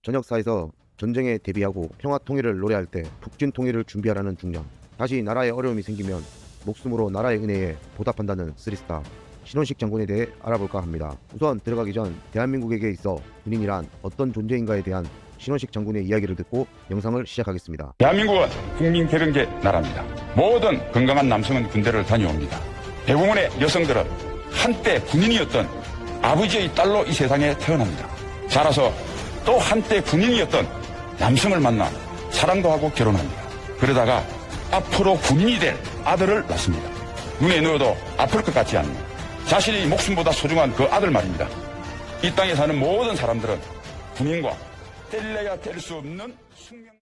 전역사에서 전쟁에 대비하고 평화 통일을 노래할 때 북진 통일을 준비하라는 중령, 다시 나라에 어려움이 생기면 목숨으로 나라의 은혜에 보답한다는 3스타 신원식 장군에 대해 알아볼까 합니다. 우선 들어가기 전 대한민국에게 있어 군인이란 어떤 존재인가에 대한 신원식 장군의 이야기를 듣고 영상을 시작하겠습니다. 대한민국은 국민개병제 나라입니다. 모든 건강한 남성은 군대를 다녀옵니다. 대부분의 여성들은 한때 군인이었던 아버지의 딸로 이 세상에 태어납니다. 자라서 또 한때 군인이었던 남성을 만나 사랑도 하고 결혼합니다. 그러다가 앞으로 군인이 될 아들을 낳습니다. 눈에 넣어도 아플 것 같지 않는 자신의 목숨보다 소중한 그 아들 말입니다. 이 땅에 사는 모든 사람들은 군인과 뗄래야 뗄 수 없는 숙명.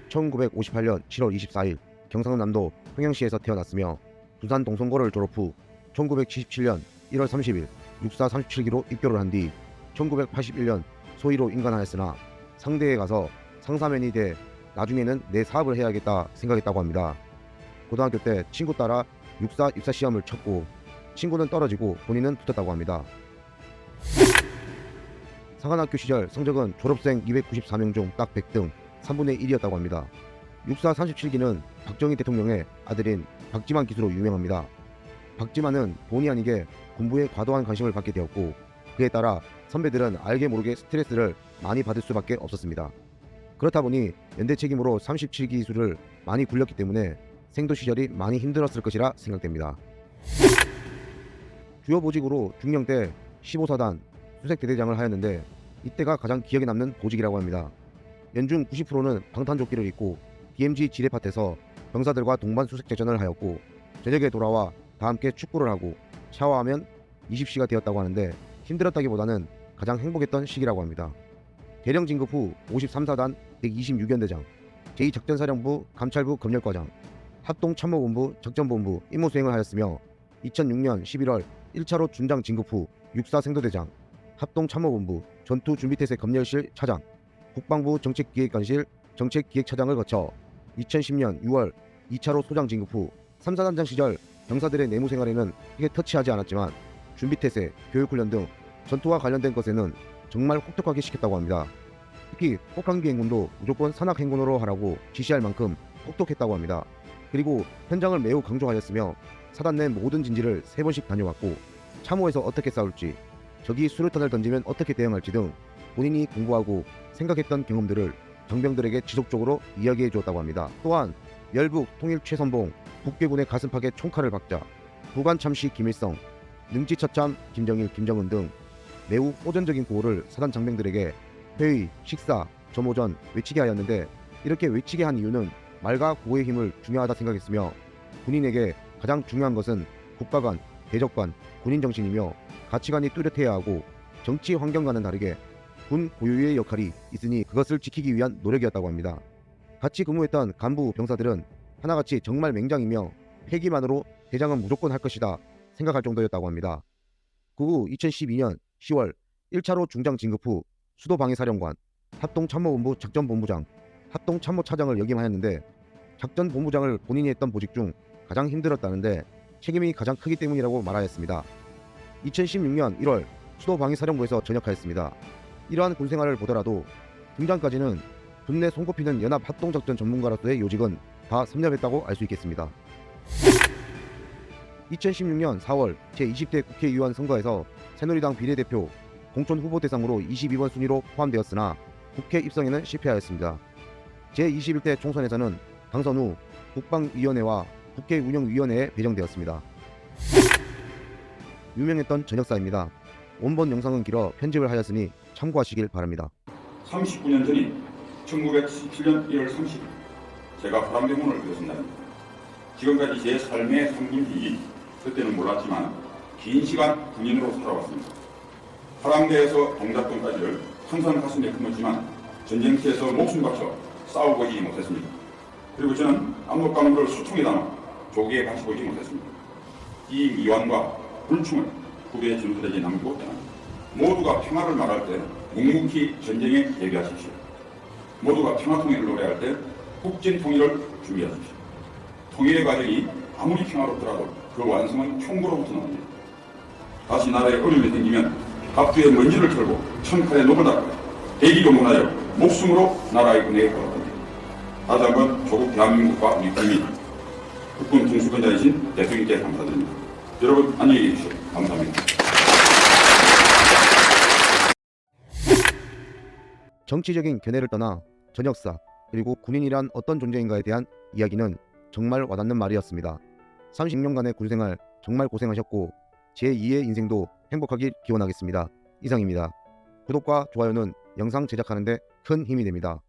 1958년 7월 24일 경상남도 평양시에서 태어났으며 부산 동성고를 졸업 후 1977년 1월 30일 육사 37기로 입교를 한 뒤 1981년 소위로 인간하였으나 상대에 가서 상사맨이 돼 나중에는 내 사업을 해야겠다 생각했다고 합니다. 고등학교 때 친구 따라 육사 입사 시험을 쳤고 친구는 떨어지고 본인은 붙었다고 합니다. 상한학교 시절 성적은 졸업생 294명 중 딱 100등 3분의 1이었다고 합니다. 육사 37기는 박정희 대통령의 아들인 박지만 기수로 유명합니다. 박지만은 본의 아니게 군부에 과도한 관심을 받게 되었고 그에 따라 선배들은 알게 모르게 스트레스를 많이 받을 수밖에 없었습니다. 그렇다 보니 연대 책임으로 37기수를 많이 굴렸기 때문에 생도 시절이 많이 힘들었을 것이라 생각됩니다. 주요 보직으로 중령 때 15사단 수색대대장을 하였는데 이때가 가장 기억에 남는 보직이라고 합니다. 연중 90%는 방탄조끼를 입고 DMZ 지뢰밭에서 병사들과 동반 수색작전을 하였고 저녁에 돌아와 다 함께 축구를 하고 샤워하면 20시가 되었다고 하는데 힘들었다기보다는 가장 행복했던 시기라고 합니다. 대령 진급 후 53사단 126연대장, 제2작전사령부 감찰부 검열과장, 합동참모본부 작전본부 임무 수행을 하였으며 2006년 11월 1차로 준장 진급 후 육사 생도대장, 합동참모본부 전투준비태세 검열실 차장, 국방부 정책기획관실 정책기획차장을 거쳐 2010년 6월 2차로 소장 진급 후 3사단장 시절 병사들의 내무생활에는 크게 터치하지 않았지만 준비태세, 교육훈련 등 전투와 관련된 것에는 정말 혹독하게 시켰다고 합니다. 특히 혹한기 행군도 무조건 산악행군으로 하라고 지시할 만큼 혹독했다고 합니다. 그리고 현장을 매우 강조하였으며 사단 내 모든 진지를 3번씩 다녀왔고 참호에서 어떻게 싸울지, 적이 수류탄을 던지면 어떻게 대응할지 등 본인이 공부하고 생각했던 경험들을 정병들에게 지속적으로 이야기해 주었다고 합니다. 또한 열북 통일 최선봉, 북괴군의 가슴팍에 총칼을 박자, 부관 참시 김일성, 능지처참 김정일, 김정은 등 매우 호전적인 구호를 사단 장병들에게 회의, 식사, 점호전 외치게 하였는데 이렇게 외치게 한 이유는 말과 구호의 힘을 중요하다 생각했으며 군인에게 가장 중요한 것은 국가관, 대적관, 군인정신이며 가치관이 뚜렷해야 하고 정치 환경과는 다르게 군 고유의 역할이 있으니 그것을 지키기 위한 노력이었다고 합니다. 같이 근무했던 간부 병사들은 하나같이 정말 맹장이며 패기만으로 대장은 무조건 할 것이다 생각할 정도였다고 합니다. 그 후 2012년 10월 1차로 중장 진급 후 수도방위사령관, 합동참모본부 작전본부장, 합동참모차장을 역임하였는데 작전본부장을 본인이 했던 보직 중 가장 힘들었다는데 책임이 가장 크기 때문이라고 말하였습니다. 2016년 1월 수도방위사령부에서 전역하였습니다. 이러한 군생활을 보더라도 중장까지는 군내 손꼽히는 연합 합동작전 전문가로서의 요직은 다 섭렵했다고 알 수 있겠습니다. 2016년 4월 제20대 국회의원 선거에서 새누리당 비례대표 공천 후보 대상으로 22번 순위로 포함되었으나 국회 입성에는 실패하였습니다. 제21대 총선에서는 당선 후 국방위원회와 국회운영위원회에 배정되었습니다. 유명했던 전역사입니다. 원본 영상은 길어 편집을 하였으니 참고하시길 바랍니다. 39년 전인 1917년 1월 30일 제가 화랑대문을 배웠습니다. 지금까지 제 삶의 3분의 2, 그때는 몰랐지만 긴 시간 군인으로 살아왔습니다. 화랑대에서 동작동까지를 항상 가슴에 품었지만 전쟁터에서 목숨 바쳐 싸워보지 못했습니다. 그리고 저는 압록강물을 수총에 담아 조기에 바쳐보지 못했습니다. 이 미완과 불충을 후배 진술에게 남기고 떠납니다. 모두가 평화를 말할 때 묵묵히 전쟁에 대비하십시오. 모두가 평화통일을 노래할 때 북진통일을 준비하십시오. 통일의 과정이 아무리 평화롭더라도 그 완성은 총구로부터 나옵니다. 다시 나라에 어려움이 생기면 갑두의 먼지를 털고 천칼의 녹을 닦고 대기도 문하여 목숨으로 나라의 은혜에 걸었습니다. 다시 한번 조국 대한민국과 우리 국민, 국군 통수권자이신 대통령께 감사드립니다. 여러분 안녕히 계십시오. 감사합니다. 정치적인 견해를 떠나 전역사 그리고 군인이란 어떤 존재인가에 대한 이야기는 정말 와닿는 말이었습니다. 30년간의 군생활 정말 고생하셨고 제2의 인생도 행복하길 기원하겠습니다. 이상입니다. 구독과 좋아요는 영상 제작하는 데 큰 힘이 됩니다.